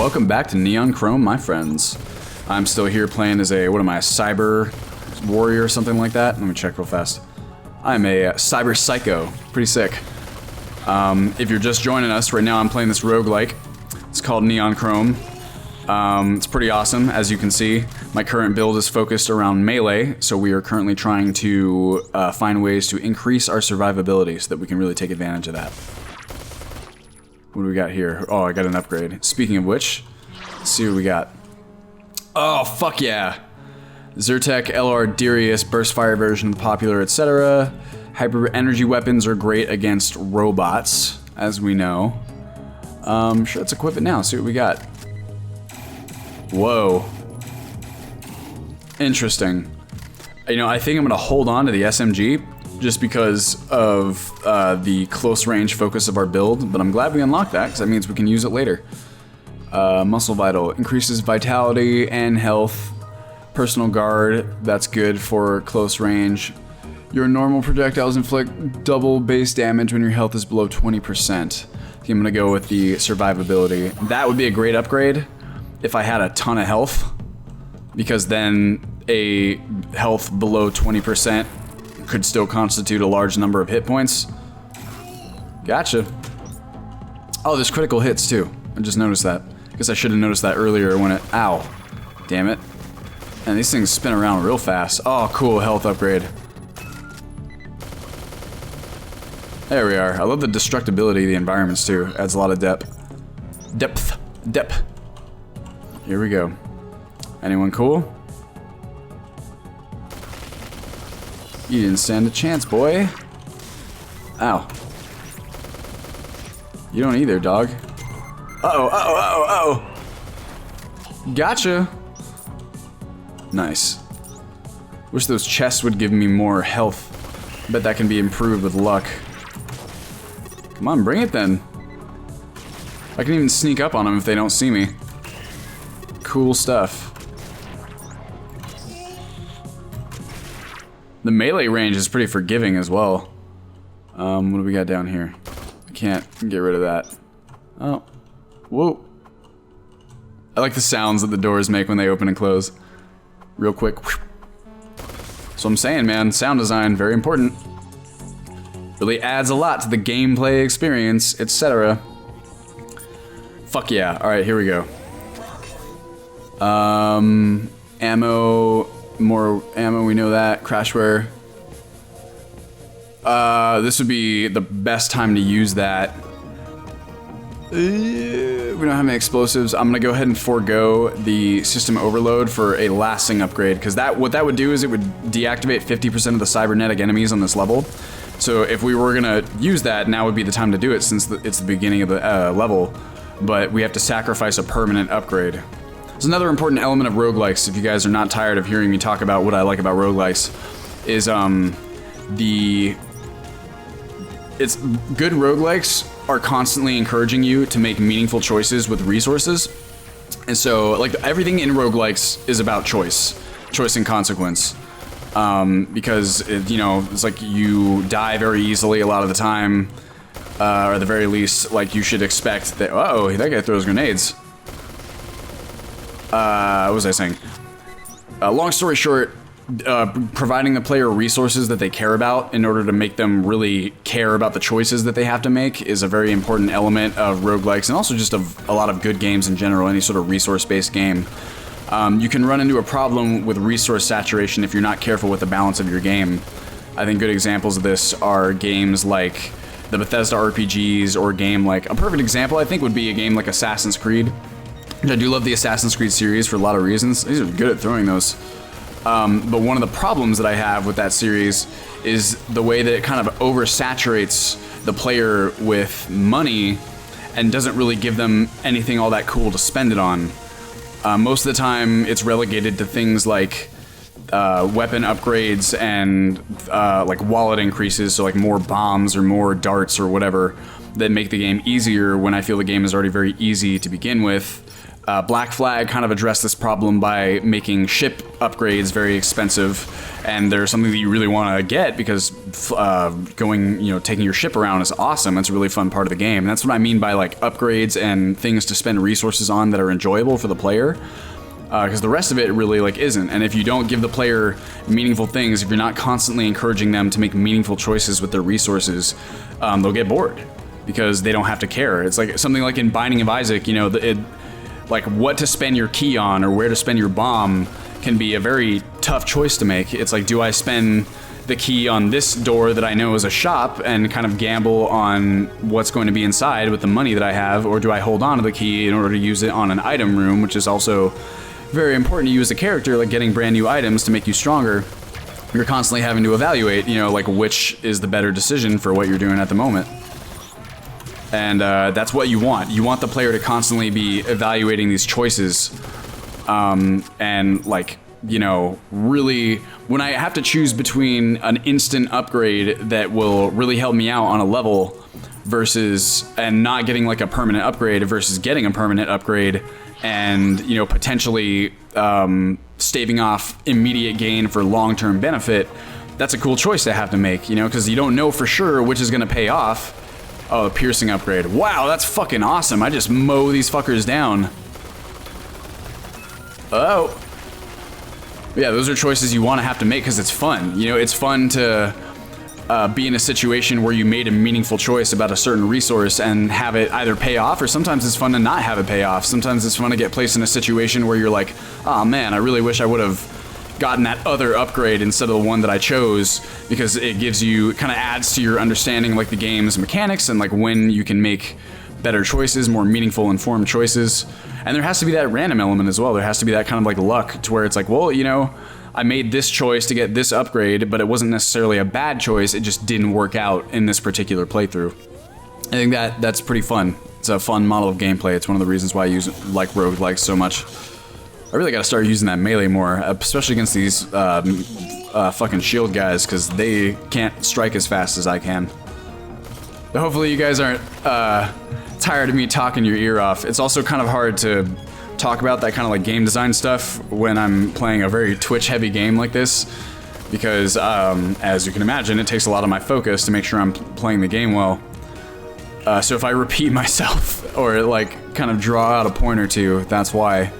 welcome back to Neon Chrome, my friends. I'm still here playing as a, what am I, a cyber warrior or something like that? Let me check real fast. I'm a cyber psycho, pretty sick. If you're just joining us, right now I'm playing this roguelike. It's called Neon Chrome. It's pretty awesome, as you can see. My current build is focused around melee, so we are currently trying to find ways to increase our survivability so that we can really take advantage of that. What do we got here? Oh, I got an upgrade. Speaking of which, let's see what we got. Oh, fuck yeah! Zyrtec, LR, Darius, burst fire version, popular, etc. Hyper energy weapons are great against robots, as we know. Sure, let's equip it now, see what we got. Whoa. Interesting. You know, I think I'm gonna hold on to the SMG just because of the close range focus of our build, but I'm glad we unlocked that because that means we can use it later. Muscle Vital increases vitality and health. Personal Guard, that's good for close range. Your normal projectiles inflict double base damage when your health is below 20%. I'm gonna go with the survivability. That would be a great upgrade if I had a ton of health, because then a health below 20% could still constitute a large number of hit points. Gotcha. Oh, there's critical hits too. I just noticed that. Guess I should have noticed that earlier when it... Ow. Damn it. And these things spin around real fast. Oh, cool, health upgrade. There we are. I love the destructibility of the environments too. Adds a lot of depth. Depth. Here we go. Anyone cool? You didn't stand a chance, boy. Ow. You don't either, dog. Uh-oh. Gotcha. Nice. Wish those chests would give me more health. Bet that can be improved with luck. Come on, bring it then. I can even sneak up on them if they don't see me. Cool stuff. The melee range is pretty forgiving as well. What do we got down here? I can't get rid of that. Oh. Whoa. I like the sounds that the doors make when they open and close. Real quick. So I'm saying, man, sound design, very important. Really adds a lot to the gameplay experience, etc. Fuck yeah. Alright, here we go. Ammo, more ammo, we know that. Crashware. This would be the best time to use that. We don't have any explosives. I'm gonna go ahead and forego the system overload for a lasting upgrade, because what that would do is it would deactivate 50% of the cybernetic enemies on this level. So if we were gonna use that, now would be the time to do it since it's the beginning of the level, but we have to sacrifice a permanent upgrade. There's another important element of roguelikes, if you guys are not tired of hearing me talk about what I like about roguelikes, is good roguelikes are constantly encouraging you to make meaningful choices with resources. And so, like, everything in roguelikes is about choice and consequence. Because, you know, it's like you die very easily a lot of the time, or at the very least, like, you should expect that, uh-oh, that guy throws grenades. What was I saying? Long story short, providing the player resources that they care about in order to make them really care about the choices that they have to make is a very important element of roguelikes, and also just of a lot of good games in general, any sort of resource-based game. You can run into a problem with resource saturation if you're not careful with the balance of your game. I think good examples of this are games like the Bethesda RPGs, or a game like... A perfect example, I think, would be a game like Assassin's Creed. I do love the Assassin's Creed series for a lot of reasons. These are good at throwing those. But one of the problems that I have with that series is the way that it kind of oversaturates the player with money and doesn't really give them anything all that cool to spend it on. Most of the time, it's relegated to things like weapon upgrades and like wallet increases, so like more bombs or more darts or whatever that make the game easier when I feel the game is already very easy to begin with. Black Flag kind of addressed this problem by making ship upgrades very expensive, and they're something that you really want to get because taking your ship around is awesome. It's a really fun part of the game, and that's what I mean by like upgrades and things to spend resources on that are enjoyable for the player. Because the rest of it really like isn't, and if you don't give the player meaningful things, if you're not constantly encouraging them to make meaningful choices with their resources, they'll get bored because they don't have to care. It's like something like in Binding of Isaac, you know, like what to spend your key on or where to spend your bomb can be a very tough choice to make. It's like, do I spend the key on this door that I know is a shop and kind of gamble on what's going to be inside with the money that I have, or do I hold on to the key in order to use it on an item room, which is also very important to you as a character, like getting brand new items to make you stronger. You're constantly having to evaluate, you know, like which is the better decision for what you're doing at the moment. And that's what you want. You want the player to constantly be evaluating these choices. And like, you know, really, when I have to choose between an instant upgrade that will really help me out on a level versus, and not getting like a permanent upgrade versus getting a permanent upgrade, and, you know, potentially staving off immediate gain for long-term benefit, that's a cool choice to have to make, you know, because you don't know for sure which is going to pay off. Oh, the piercing upgrade. Wow, that's fucking awesome. I just mow these fuckers down. Oh. Yeah, those are choices you want to have to make because it's fun. You know, it's fun to be in a situation where you made a meaningful choice about a certain resource and have it either pay off, or sometimes it's fun to not have it pay off. Sometimes it's fun to get placed in a situation where you're like, oh man, I really wish I would have gotten that other upgrade instead of the one that I chose, because it gives you, kind of adds to your understanding of like the game's mechanics and like when you can make better choices, more meaningful, informed choices. And there has to be that random element as well. There has to be that kind of like luck to where it's like, well, you know, I made this choice to get this upgrade, but it wasn't necessarily a bad choice. It just didn't work out in this particular playthrough. I think that's pretty fun. It's a fun model of gameplay. It's one of the reasons why I like roguelikes so much. I really gotta start using that melee more, especially against these fucking shield guys, because they can't strike as fast as I can. But hopefully you guys aren't tired of me talking your ear off. It's also kind of hard to talk about that kind of like game design stuff when I'm playing a very Twitch heavy game like this, because as you can imagine, it takes a lot of my focus to make sure I'm playing the game well. So if I repeat myself or like kind of draw out a point or two, that's why.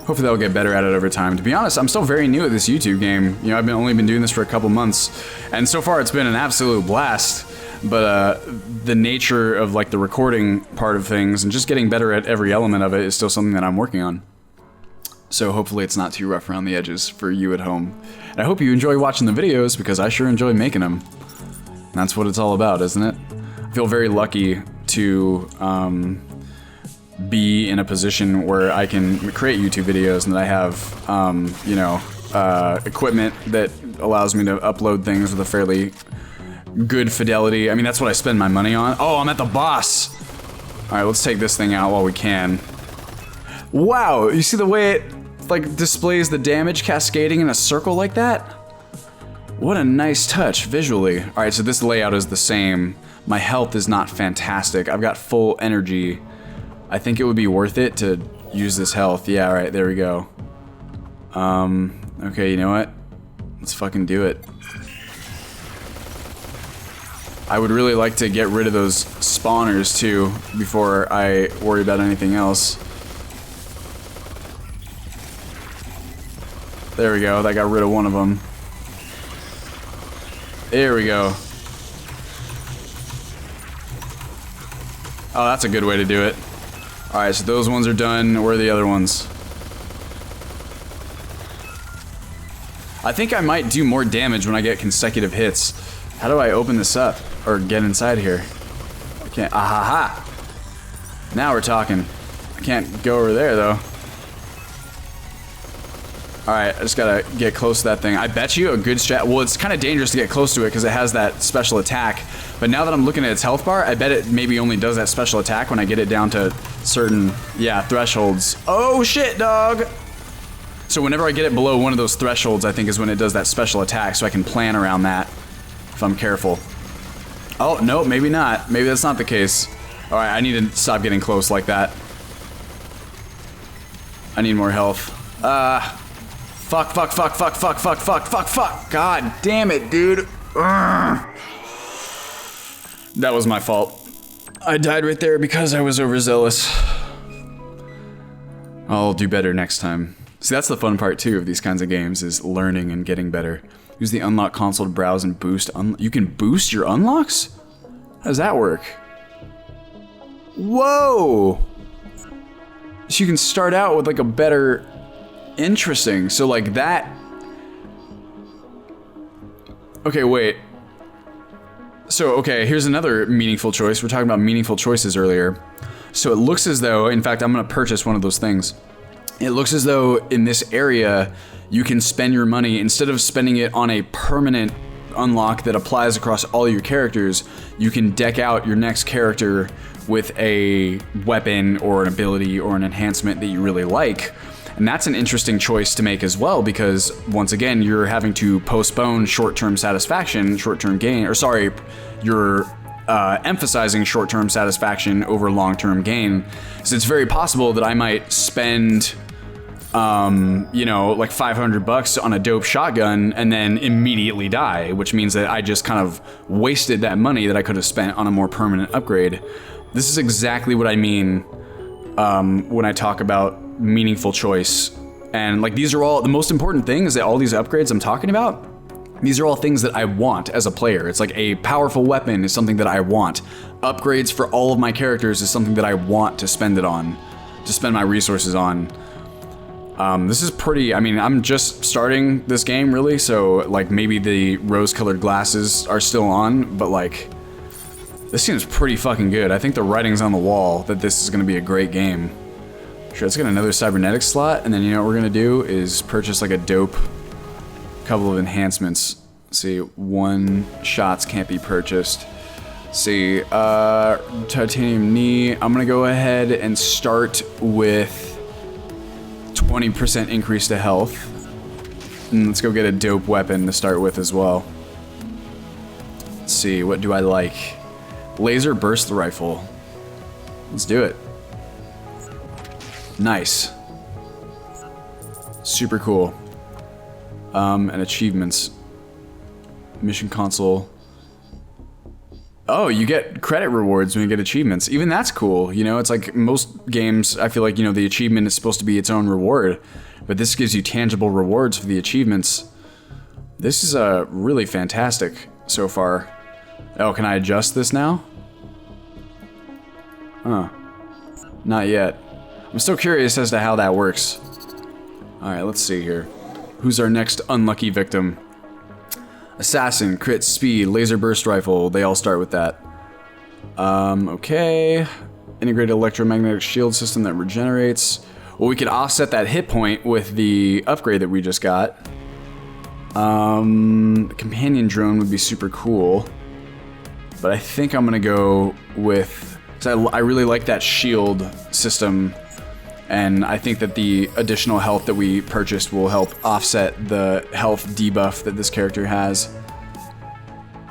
Hopefully I'll get better at it over time. To be honest, I'm still very new at this YouTube game. You know, I've only been doing this for a couple months, and so far it's been an absolute blast. But the nature of like the recording part of things and just getting better at every element of it is still something that I'm working on. So hopefully it's not too rough around the edges for you at home. And I hope you enjoy watching the videos, because I sure enjoy making them. And that's what it's all about, isn't it? I feel very lucky to be in a position where I can create YouTube videos and that I have, you know, equipment that allows me to upload things with a fairly good fidelity. I mean, that's what I spend my money on. Oh, I'm at the boss! Alright, let's take this thing out while we can. Wow, you see the way it, like, displays the damage cascading in a circle like that? What a nice touch, visually. Alright, so this layout is the same. My health is not fantastic. I've got full energy. I think it would be worth it to use this health. Yeah, alright, there we go. Okay, you know what? Let's fucking do it. I would really like to get rid of those spawners too before I worry about anything else. There we go, that got rid of one of them. There we go. Oh, that's a good way to do it. Alright, so those ones are done. Where are the other ones? I think I might do more damage when I get consecutive hits. How do I open this up? Or get inside here? I can't. Ahaha! Now we're talking. I can't go over there though. Alright, I just gotta get close to that thing. I bet you a good strat. Well, it's kind of dangerous to get close to it because it has that special attack. But now that I'm looking at its health bar, I bet it maybe only does that special attack when I get it down to certain, yeah, thresholds. Oh shit, dog! So whenever I get it below one of those thresholds, I think is when it does that special attack, so I can plan around that if I'm careful. Oh, no, maybe not. Maybe that's not the case. Alright, I need to stop getting close like that. I need more health. Fuck. God damn it, dude. That was my fault. I died right there because I was overzealous. I'll do better next time. See, that's the fun part too of these kinds of games, is learning and getting better. Use the unlock console to browse and boost. You can boost your unlocks? How does that work? Whoa! So you can start out with like a better... Interesting. So like that... Okay, wait. So, okay, here's another meaningful choice. We're talking about meaningful choices earlier. So it looks as though, in fact, I'm gonna purchase one of those things. It looks as though in this area, you can spend your money, instead of spending it on a permanent unlock that applies across all your characters, you can deck out your next character with a weapon or an ability or an enhancement that you really like. And that's an interesting choice to make as well, because once again, you're having to postpone short-term satisfaction, short-term gain, or sorry, you're emphasizing short-term satisfaction over long-term gain. So it's very possible that I might spend, you know, like $500 on a dope shotgun and then immediately die, which means that I just kind of wasted that money that I could have spent on a more permanent upgrade. This is exactly what I mean when I talk about meaningful choice. And like, these are all, the most important thing is that all these upgrades I'm talking about, these are all things that I want as a player. It's like a powerful weapon is something that I want. Upgrades for all of my characters is something that I want to spend it on, to spend my resources on. This is pretty, I mean, I'm just starting this game really, so like maybe the rose-colored glasses are still on, but like, this seems pretty fucking good. I think the writing's on the wall that this is gonna be a great game. Sure, let's get another cybernetics slot, and then you know what we're gonna do is purchase like a dope couple of enhancements. Let's see, one shots can't be purchased. Let's see, titanium knee. I'm gonna go ahead and start with 20% increase to health. And let's go get a dope weapon to start with as well. Let's see, what do I like? Laser burst rifle. Let's do it. Nice. Super cool. And achievements. Mission console. Oh, you get credit rewards when you get achievements. Even that's cool. You know, it's like most games, I feel like, you know, the achievement is supposed to be its own reward. But this gives you tangible rewards for the achievements. This is really fantastic so far. Oh, can I adjust this now? Huh. Not yet. I'm still curious as to how that works. Alright, let's see here. Who's our next unlucky victim? Assassin, crit, speed, laser burst rifle. They all start with that. Okay. Integrated electromagnetic shield system that regenerates. Well, we could offset that hit point with the upgrade that we just got. The companion drone would be super cool. But I think I'm gonna go with... I really like that shield system. And I think that the additional health that we purchased will help offset the health debuff that this character has.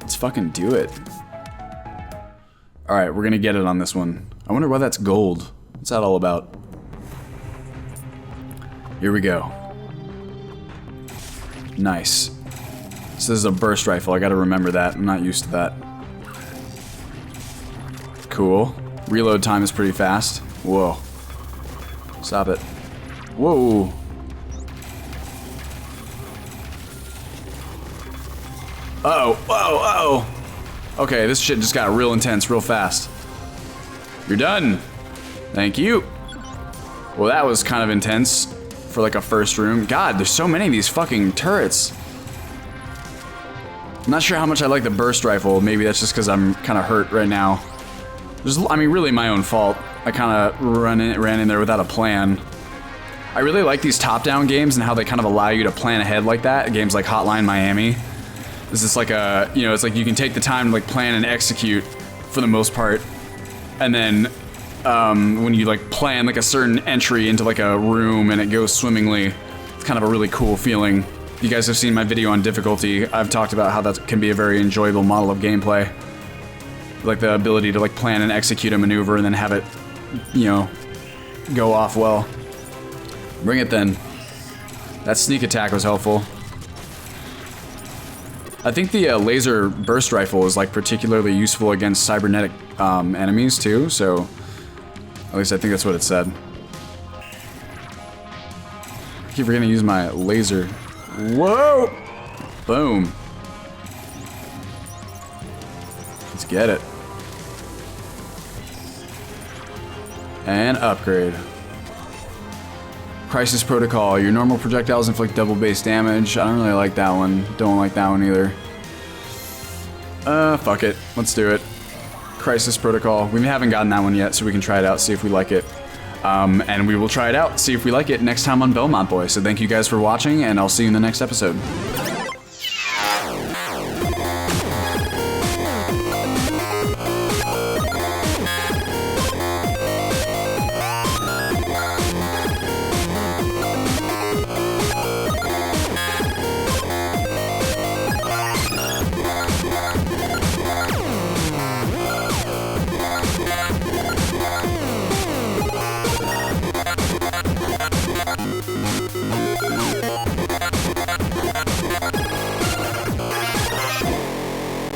Let's fucking do it. Alright, we're gonna get it on this one. I wonder why that's gold. What's that all about? Here we go. Nice. So this is a burst rifle, I gotta remember that. I'm not used to that. Cool. Reload time is pretty fast. Whoa. Stop it. Whoa. Uh-oh. Whoa, uh-oh. Okay, this shit just got real intense real fast. You're done. Thank you. Well, that was kind of intense for like a first room. God, there's so many of these fucking turrets. I'm not sure how much I like the burst rifle. Maybe that's just because I'm kind of hurt right now. I mean, really my own fault. I kind of ran in there without a plan. I really like these top-down games and how they kind of allow you to plan ahead like that. Games like Hotline Miami. This is like a, you know, it's like you can take the time to like plan and execute for the most part. And then when you like plan like a certain entry into like a room and it goes swimmingly, it's kind of a really cool feeling. If you guys have seen my video on difficulty, I've talked about how that can be a very enjoyable model of gameplay. Like the ability to like plan and execute a maneuver and then have it, you know, go off well. Bring it then. That sneak attack was helpful. I think the laser burst rifle is like particularly useful against cybernetic enemies too, so at least I think that's what it said. I keep forgetting to use my laser. Whoa! Boom. Let's get it. And upgrade. Crisis Protocol. Your normal projectiles inflict double base damage. I don't really like that one. Don't like that one either. Fuck it. Let's do it. Crisis Protocol. We haven't gotten that one yet, so we can try it out, see if we like it. And we will try it out, see if we like it next time on Belmont Boy. So thank you guys for watching, and I'll see you in the next episode.